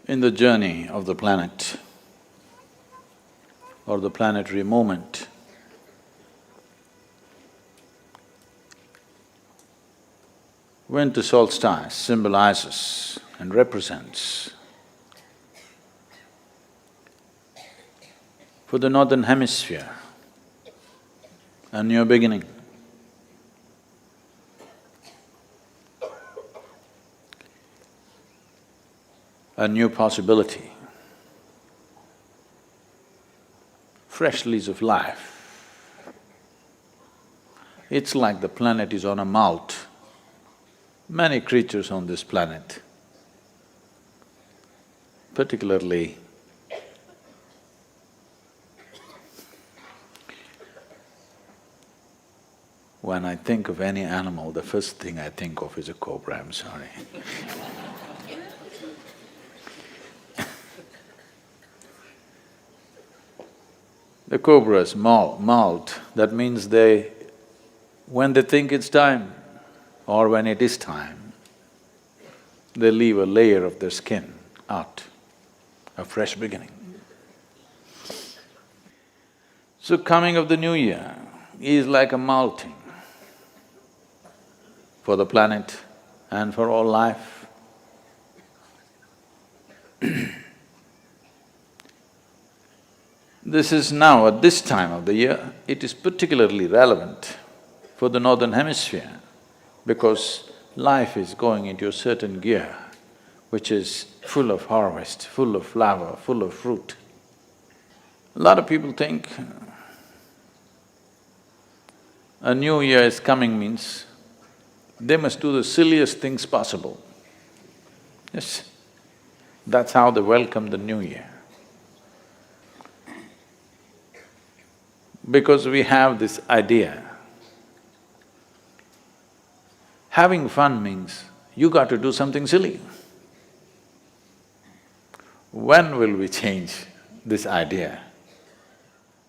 In the journey of the planet or the planetary movement, winter solstice symbolizes and represents for the northern hemisphere a new beginning. A new possibility, fresh lease of life. It's like the planet is on a malt. Many creatures on this planet, particularly when I think of any animal, the first thing I think of is a cobra, I'm sorry. The cobras molt, that means when they think it's time or when it is time, they leave a layer of their skin out, a fresh beginning. So coming of the new year is like a malting for the planet and for all life. This is now, at this time of the year, it is particularly relevant for the northern hemisphere because life is going into a certain gear which is full of harvest, full of flower, full of fruit. A lot of people think a new year is coming means they must do the silliest things possible. Yes, that's how they welcome the new year. Because we have this idea, having fun means you got to do something silly. When will we change this idea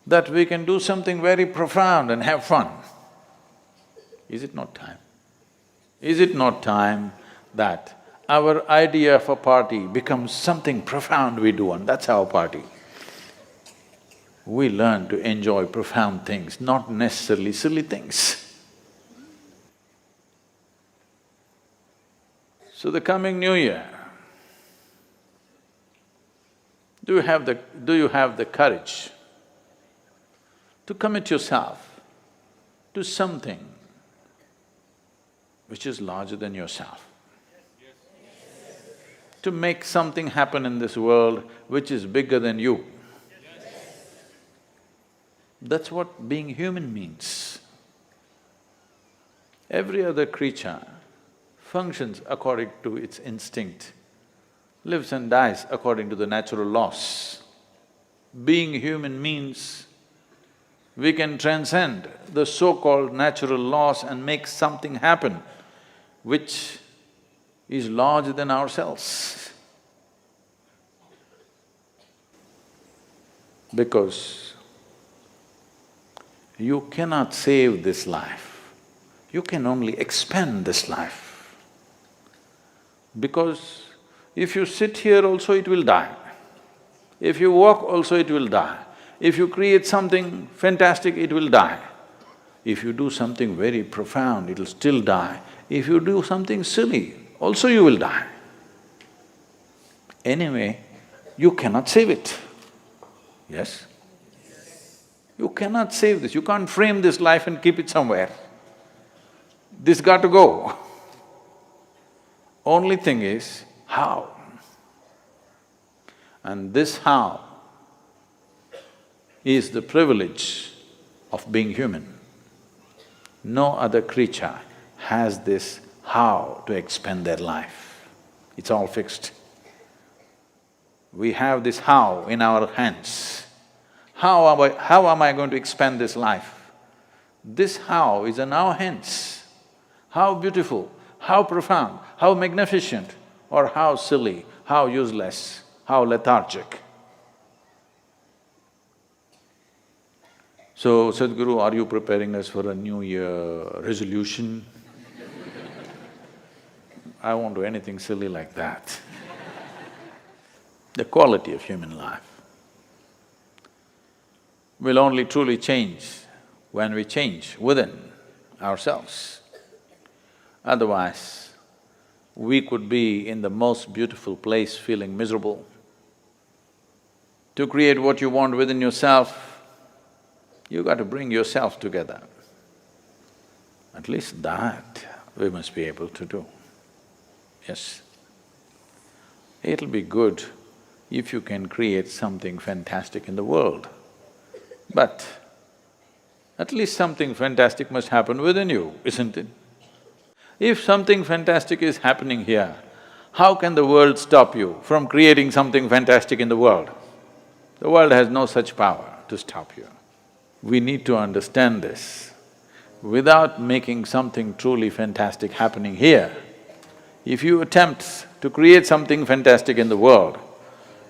that we can do something very profound and have fun? Is it not time? Is it not time that our idea of a party becomes something profound we do, and that's our party? We learn to enjoy profound things, not necessarily silly things. So the coming new year, do you have the courage to commit yourself to something which is larger than yourself? To make something happen in this world which is bigger than you. That's what being human means. Every other creature functions according to its instinct, lives and dies according to the natural laws. Being human means we can transcend the so-called natural laws and make something happen which is larger than ourselves. Because you cannot save this life, you can only expand this life. Because if you sit here also it will die, if you walk also it will die, if you create something fantastic it will die, if you do something very profound it'll still die, if you do something silly also you will die. Anyway, you cannot save it, yes? You cannot save this, you can't frame this life and keep it somewhere. This got to go. Only thing is, how? And this how is the privilege of being human. No other creature has this how to expend their life. It's all fixed. We have this how in our hands. How am I going to expand this life? This how is in our hands. How beautiful, how profound, how magnificent, or how silly, how useless, how lethargic. So, Sadhguru, are you preparing us for a New Year resolution? I won't do anything silly like that. the quality of human life will only truly change when we change within ourselves. Otherwise, we could be in the most beautiful place feeling miserable. To create what you want within yourself, you got to bring yourself together. At least that we must be able to do. Yes. It'll be good if you can create something fantastic in the world, but at least something fantastic must happen within you, isn't it? If something fantastic is happening here, how can the world stop you from creating something fantastic in the world? The world has no such power to stop you. We need to understand this. Without making something truly fantastic happening here, if you attempt to create something fantastic in the world,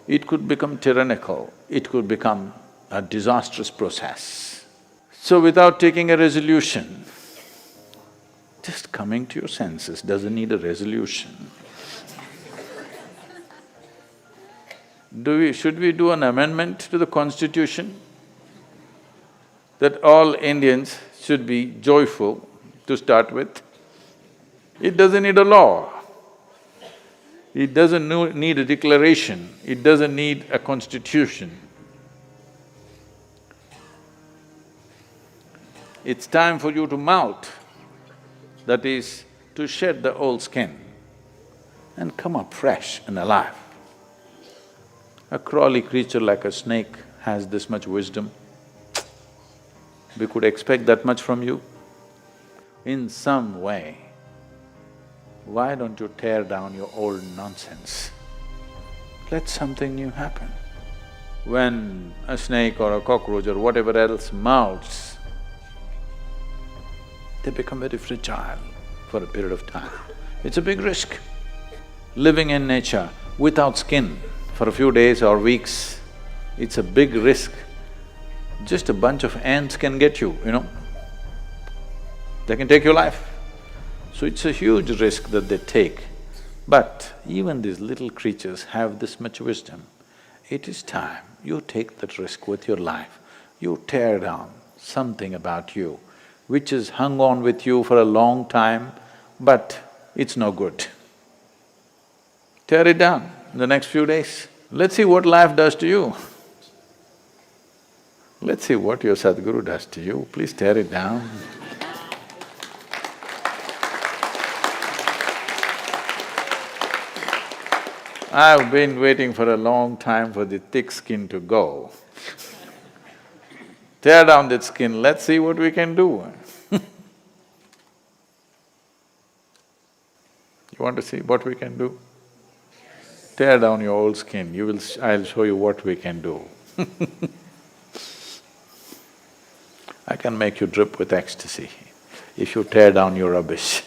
it could become tyrannical, it could become a disastrous process. So without taking a resolution, just coming to your senses doesn't need a resolution. Should we do an amendment to the constitution that all Indians should be joyful to start with? It doesn't need a law. It doesn't need a declaration, it doesn't need a constitution. It's time for you to molt, that is, to shed the old skin and come up fresh and alive. A crawly creature like a snake has this much wisdom. We could expect that much from you. In some way, why don't you tear down your old nonsense? Let something new happen. When a snake or a cockroach or whatever else molts, they become very fragile for a period of time. It's a big risk. Living in nature without skin for a few days or weeks, it's a big risk. Just a bunch of ants can get you, you know. They can take your life. So it's a huge risk that they take. But even these little creatures have this much wisdom. It is time you take that risk with your life. You tear down something about you which has hung on with you for a long time, but it's no good. Tear it down in the next few days. Let's see what life does to you. Let's see what your Sadhguru does to you. Please tear it down. I've been waiting for a long time for the thick skin to go. Tear down that skin, let's see what we can do. You want to see what we can do? Tear down your old skin, I'll show you what we can do. I can make you drip with ecstasy if you tear down your rubbish.